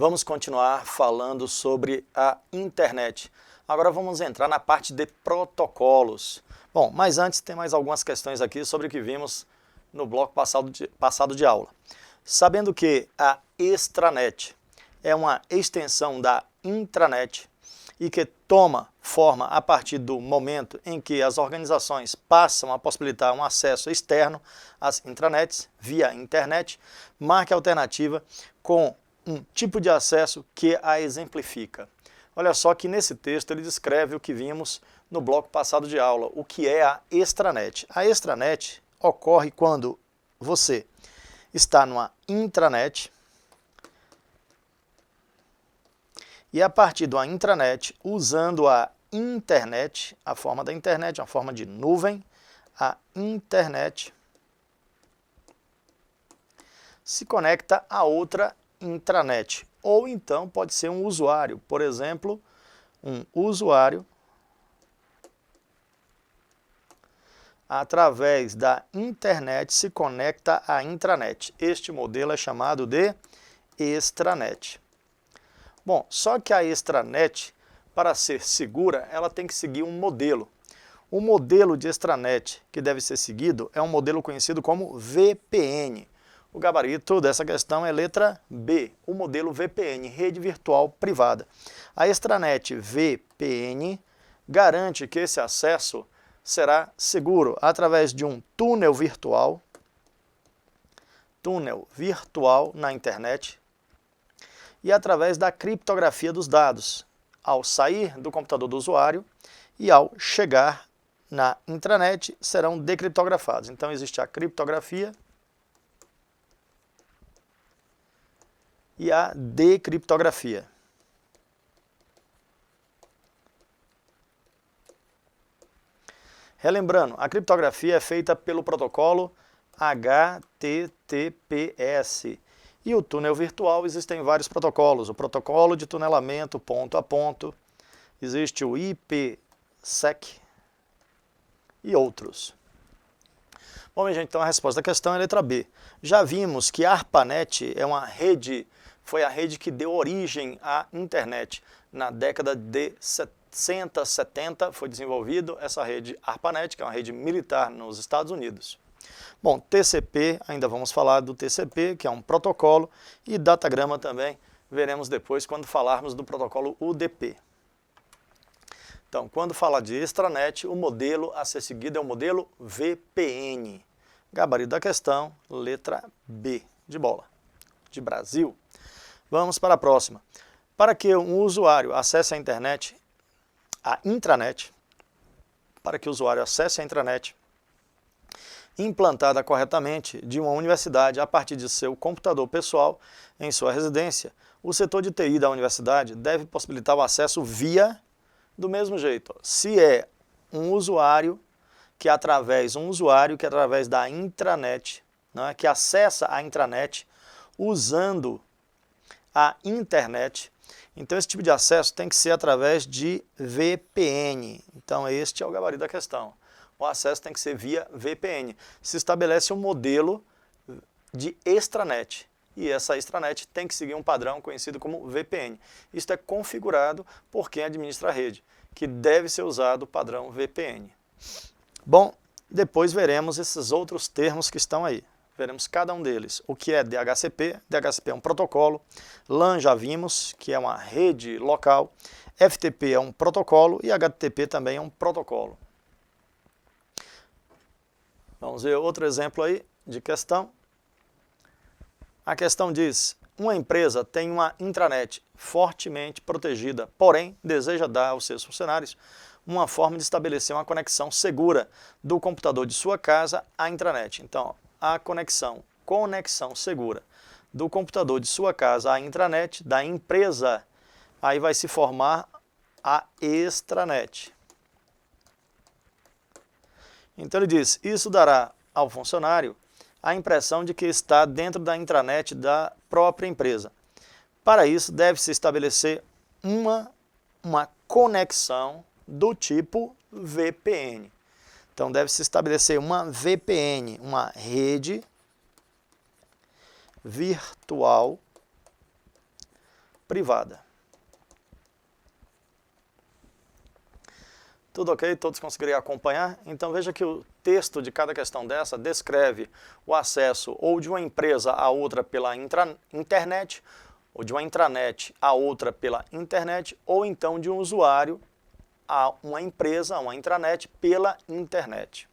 Vamos continuar falando sobre a internet. Agora vamos entrar na parte de protocolos. Bom, mas antes tem mais algumas questões aqui sobre o que vimos no bloco passado de aula. Sabendo que a extranet é uma extensão da intranet e que toma forma a partir do momento em que as organizações passam a possibilitar um acesso externo às intranets via internet, marque a alternativa com um tipo de acesso que a exemplifica. Olha só que nesse texto ele descreve o que vimos no bloco passado de aula, o que é a extranet. A extranet ocorre quando você está numa intranet e a partir de uma intranet, usando a internet, a forma da internet, a forma de nuvem, a internet se conecta a outra intranet, ou então pode ser um usuário, por exemplo, um usuário através da internet se conecta à intranet. Este modelo é chamado de extranet. Bom, só que a extranet, para ser segura, ela tem que seguir um modelo. O modelo de extranet que deve ser seguido é um modelo conhecido como VPN. O gabarito dessa questão é letra B, o modelo VPN, Rede Virtual Privada. A extranet VPN garante que esse acesso será seguro através de um túnel virtual na internet e através da criptografia dos dados, ao sair do computador do usuário e ao chegar na intranet serão decriptografados. Então existe a criptografia e a decriptografia. Relembrando, a criptografia é feita pelo protocolo HTTPS. E o túnel virtual existem vários protocolos. O protocolo de tunelamento ponto a ponto, existe o IPsec e outros. Bom, minha gente, então a resposta da questão é a letra B. Já vimos que a ARPANET é uma rede, foi a rede que deu origem à internet. Na década de 60, 70 foi desenvolvido essa rede ARPANET, que é uma rede militar nos Estados Unidos. Bom, TCP, ainda vamos falar do TCP, que é um protocolo, e datagrama também, veremos depois quando falarmos do protocolo UDP. Então, quando fala de extranet, o modelo a ser seguido é o modelo VPN. Gabarito da questão, letra B, de bola, de Brasil. Vamos para a próxima. Para que um usuário acesse a intranet, implantada corretamente de uma universidade a partir de seu computador pessoal em sua residência, o setor de TI da universidade deve possibilitar o acesso via, do mesmo jeito, se é um usuário que através da intranet, né, que acessa a intranet usando a internet, então esse tipo de acesso tem que ser através de VPN. Então este é o gabarito da questão. O acesso tem que ser via VPN. Se estabelece um modelo de extranet. E essa extranet tem que seguir um padrão conhecido como VPN. Isso é configurado por quem administra a rede, que deve ser usado o padrão VPN. Bom, depois veremos esses outros termos que estão aí. Veremos cada um deles. O que é DHCP? DHCP é um protocolo. LAN já vimos, que é uma rede local. FTP é um protocolo e HTTP também é um protocolo. Vamos ver outro exemplo aí de questão. A questão diz, uma empresa tem uma intranet fortemente protegida, porém deseja dar aos seus funcionários uma forma de estabelecer uma conexão segura do computador de sua casa à intranet. Então, a conexão segura do computador de sua casa à intranet da empresa, aí vai se formar a extranet. Então ele diz, isso dará ao funcionário a impressão de que está dentro da intranet da própria empresa. Para isso, deve-se estabelecer uma conexão do tipo VPN. Então, deve-se estabelecer uma VPN, uma rede virtual privada. Tudo ok? Todos conseguiriam acompanhar? Então veja que o texto de cada questão dessa descreve o acesso ou de uma empresa a outra pela internet, ou de uma intranet a outra pela internet, ou então de um usuário a uma empresa, a uma intranet, pela internet.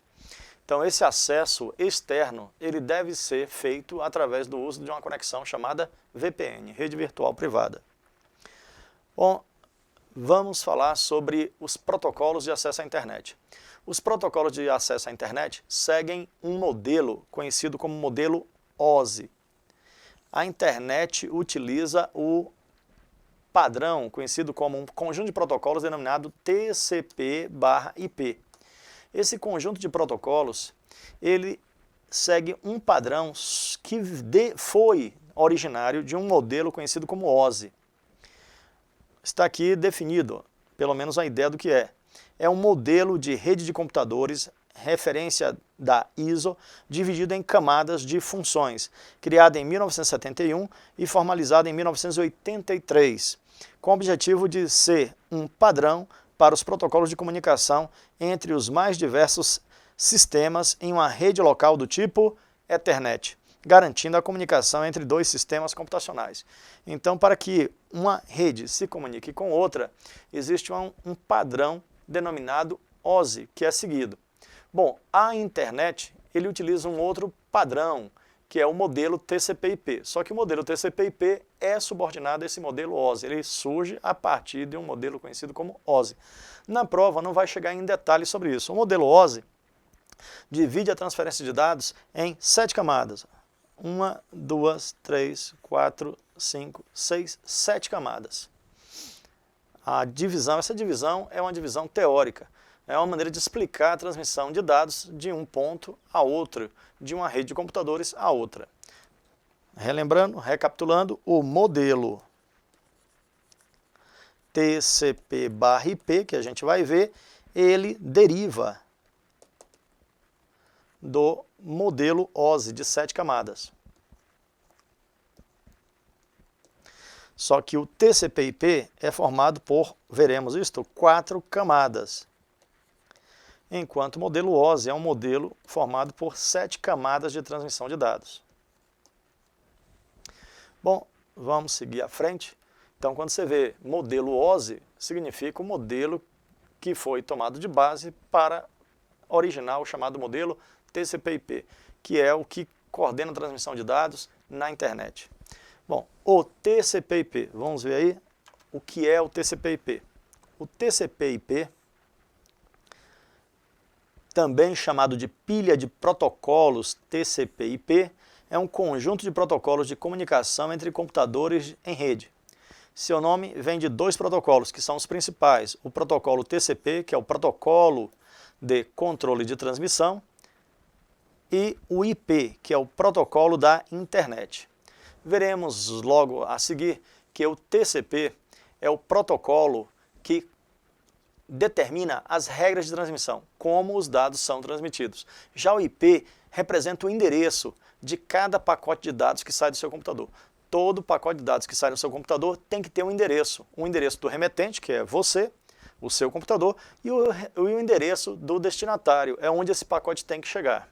Então esse acesso externo, ele deve ser feito através do uso de uma conexão chamada VPN, Rede Virtual Privada. Bom, vamos falar sobre os protocolos de acesso à internet. Os protocolos de acesso à internet seguem um modelo conhecido como modelo OSI. A internet utiliza o padrão conhecido como um conjunto de protocolos denominado TCP/IP. Esse conjunto de protocolos, ele segue um padrão que foi originário de um modelo conhecido como OSI. Está aqui definido, pelo menos a ideia do que é. É um modelo de rede de computadores, referência da ISO, dividido em camadas de funções, criada em 1971 e formalizada em 1983, com o objetivo de ser um padrão para os protocolos de comunicação entre os mais diversos sistemas em uma rede local do tipo Ethernet, garantindo a comunicação entre dois sistemas computacionais. Então, para que uma rede se comunique com outra, existe um padrão denominado OSI, que é seguido. Bom, a internet, ele utiliza um outro padrão, que é o modelo TCP/IP. Só que o modelo TCP/IP é subordinado a esse modelo OSI. Ele surge a partir de um modelo conhecido como OSI. Na prova não vai chegar em detalhes sobre isso. O modelo OSI divide a transferência de dados em 7 camadas. 1, 2, 3, 4, 5, 6, 7 camadas. Essa divisão é uma divisão teórica. É uma maneira de explicar a transmissão de dados de um ponto a outro, de uma rede de computadores a outra. Relembrando, recapitulando, o modelo TCP/IP, que a gente vai ver, ele deriva do modelo OSI de 7 camadas. Só que o TCP/IP é formado por, veremos isto, 4 camadas. Enquanto o modelo OSI é um modelo formado por 7 camadas de transmissão de dados. Bom, vamos seguir à frente. Então, quando você vê modelo OSI, significa o modelo que foi tomado de base para originar o chamado modelo TCP/IP, que é o que coordena a transmissão de dados na internet. Bom, o TCP/IP, vamos ver aí o que é o TCP/IP. O TCP/IP, também chamado de pilha de protocolos TCP/IP, é um conjunto de protocolos de comunicação entre computadores em rede. Seu nome vem de 2 protocolos, que são os principais. O protocolo TCP, que é o protocolo de controle de transmissão, e o IP, que é o protocolo da internet. Veremos logo a seguir que o TCP é o protocolo que determina as regras de transmissão, como os dados são transmitidos. Já o IP representa o endereço de cada pacote de dados que sai do seu computador. Todo pacote de dados que sai do seu computador tem que ter um endereço do remetente, que é você, o seu computador, e o endereço do destinatário, é onde esse pacote tem que chegar.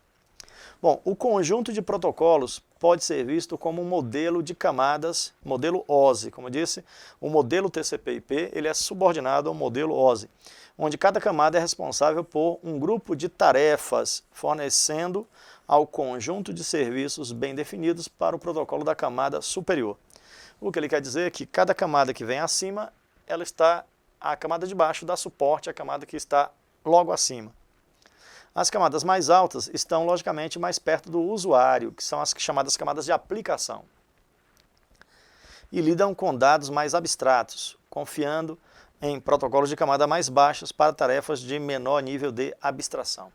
Bom, o conjunto de protocolos pode ser visto como um modelo de camadas, modelo OSI, como eu disse. O modelo TCP/IP ele é subordinado ao modelo OSI, onde cada camada é responsável por um grupo de tarefas, fornecendo ao conjunto de serviços bem definidos para o protocolo da camada superior. O que ele quer dizer é que cada camada que vem acima, a camada de baixo dá suporte à camada que está logo acima. As camadas mais altas estão, logicamente, mais perto do usuário, que são as chamadas camadas de aplicação. E lidam com dados mais abstratos, confiando em protocolos de camada mais baixas para tarefas de menor nível de abstração.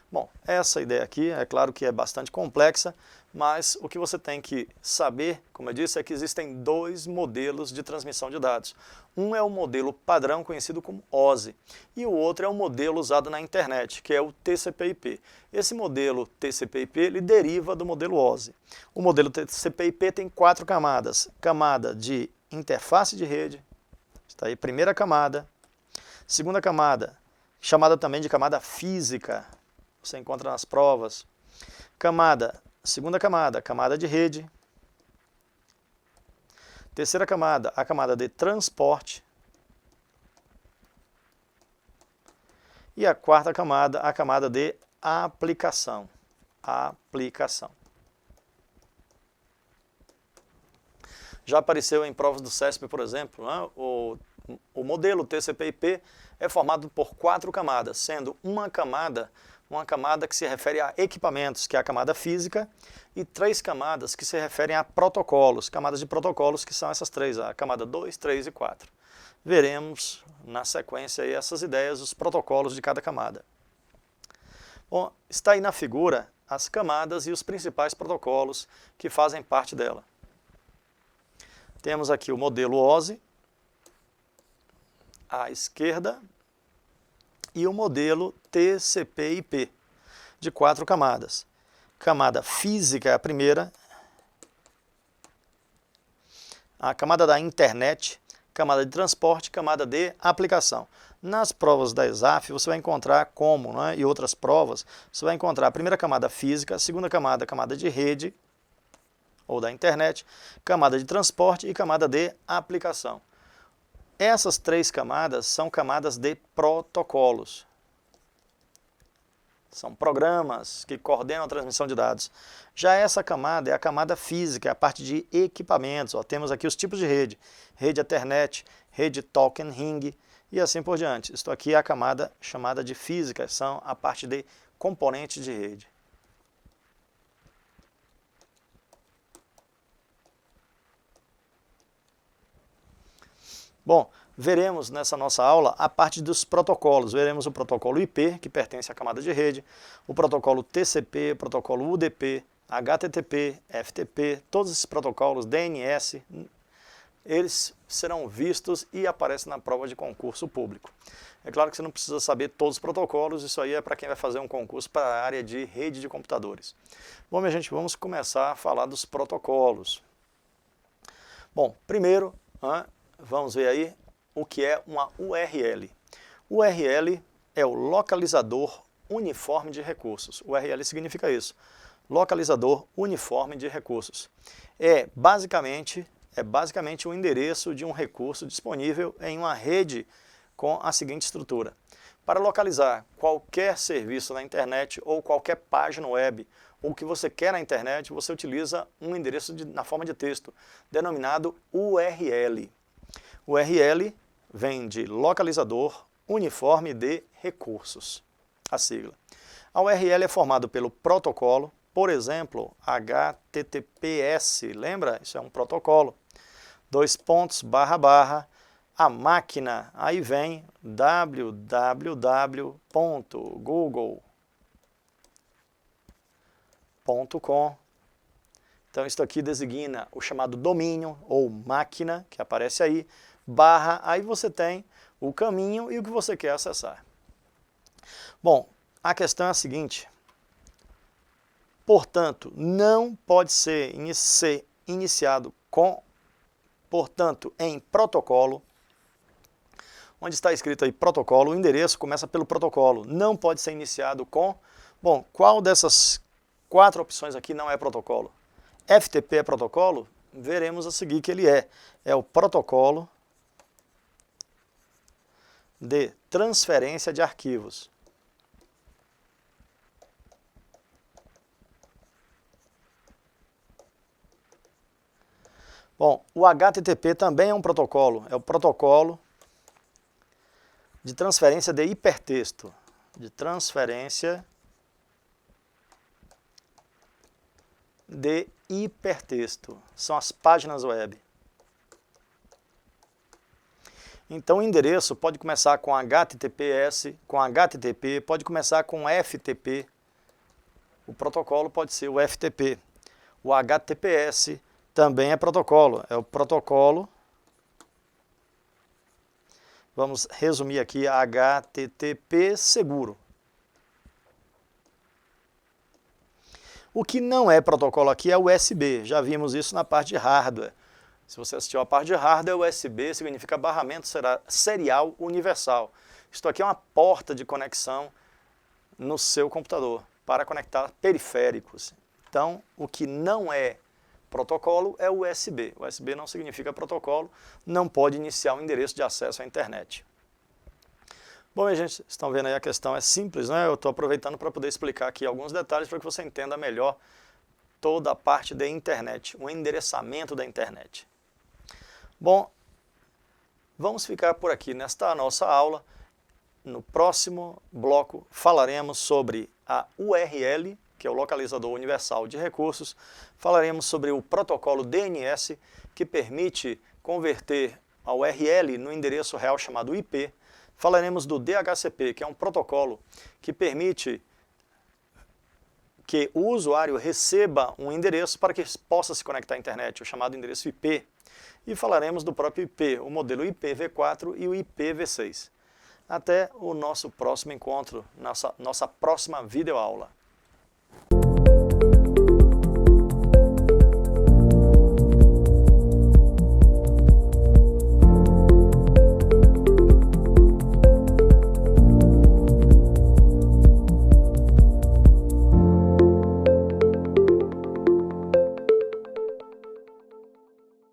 Bom, essa ideia aqui, é claro que é bastante complexa, mas o que você tem que saber, como eu disse, é que existem 2 modelos de transmissão de dados. Um é o modelo padrão conhecido como OSI e o outro é o modelo usado na internet, que é o TCP/IP. Esse modelo TCP/IP ele deriva do modelo OSI. O modelo TCP/IP tem 4 camadas. Camada de interface de rede. Está aí, primeira camada. Segunda camada, chamada também de camada física. Você encontra nas provas. Segunda camada, camada de rede. Terceira camada, a camada de transporte. E a quarta camada, a camada de aplicação. Já apareceu em provas do CESP, por exemplo, né? O modelo TCP/IP é formado por 4 camadas, sendo uma camada que se refere a equipamentos, que é a camada física, e 3 camadas que se referem a protocolos, camadas de protocolos que são essas 3, a camada 2, 3 e 4. Veremos na sequência aí essas ideias, os protocolos de cada camada. Bom, está aí na figura as camadas e os principais protocolos que fazem parte dela. Temos aqui o modelo OSI, à esquerda, e o modelo TCP/IP, de 4 camadas. Camada física é a primeira, a camada da internet, camada de transporte, camada de aplicação. Nas provas da ESAF você vai encontrar e outras provas, você vai encontrar a primeira camada física, a segunda camada, camada de rede, ou da internet, camada de transporte e camada de aplicação. Essas 3 camadas são camadas de protocolos. São programas que coordenam a transmissão de dados. Já essa camada é a camada física, é a parte de equipamentos. Temos aqui os tipos de rede. Rede Ethernet, rede Token Ring e assim por diante. Isto aqui é a camada chamada de física, são a parte de componentes de rede. Bom, veremos nessa nossa aula a parte dos protocolos. Veremos o protocolo IP, que pertence à camada de rede, o protocolo TCP, o protocolo UDP, HTTP, FTP, todos esses protocolos, DNS, eles serão vistos e aparecem na prova de concurso público. É claro que você não precisa saber todos os protocolos, isso aí é para quem vai fazer um concurso para a área de rede de computadores. Bom, minha gente, vamos começar a falar dos protocolos. Bom, primeiro, vamos ver aí o que é uma URL. URL é o localizador uniforme de recursos. URL significa isso, localizador uniforme de recursos. É basicamente o endereço de um recurso disponível em uma rede com a seguinte estrutura. Para localizar qualquer serviço na internet ou qualquer página web, ou o que você quer na internet, você utiliza um endereço na forma de texto, denominado URL. URL vem de localizador uniforme de recursos, a sigla. A URL é formada pelo protocolo, por exemplo, HTTPS, lembra? Isso é um protocolo. // a máquina, aí vem www.google.com. Então isso aqui designa o chamado domínio ou máquina, que aparece aí, /, aí você tem o caminho e o que você quer acessar. Bom, a questão é a seguinte, portanto, não pode ser iniciado em protocolo, onde está escrito aí protocolo, o endereço começa pelo protocolo, não pode ser iniciado com, bom, qual dessas 4 opções aqui não é protocolo? FTP é protocolo? Veremos a seguir que ele é o protocolo de transferência de arquivos. Bom, o HTTP também é um protocolo, é o protocolo de transferência de hipertexto, são as páginas web. Então o endereço pode começar com HTTPS, com HTTP, pode começar com FTP, o protocolo pode ser o FTP. O HTTPS também é protocolo, é o protocolo, vamos resumir aqui, HTTP seguro. O que não é protocolo aqui é o USB, já vimos isso na parte de hardware. Se você assistiu a parte de hardware, USB significa barramento serial universal. Isto aqui é uma porta de conexão no seu computador para conectar periféricos. Então, o que não é protocolo é o USB. O USB não significa protocolo, não pode iniciar um endereço de acesso à internet. Bom, minha gente, estão vendo aí, a questão é simples, né? Eu estou aproveitando para poder explicar aqui alguns detalhes para que você entenda melhor toda a parte da internet, o endereçamento da internet. Bom, vamos ficar por aqui nesta nossa aula. No próximo bloco falaremos sobre a URL, que é o localizador universal de recursos. Falaremos sobre o protocolo DNS, que permite converter a URL no endereço real chamado IP. Falaremos do DHCP, que é um protocolo que permite que o usuário receba um endereço para que possa se conectar à internet, o chamado endereço IP. E falaremos do próprio IP, o modelo IPv4 e o IPv6. Até o nosso próximo encontro, nossa próxima videoaula.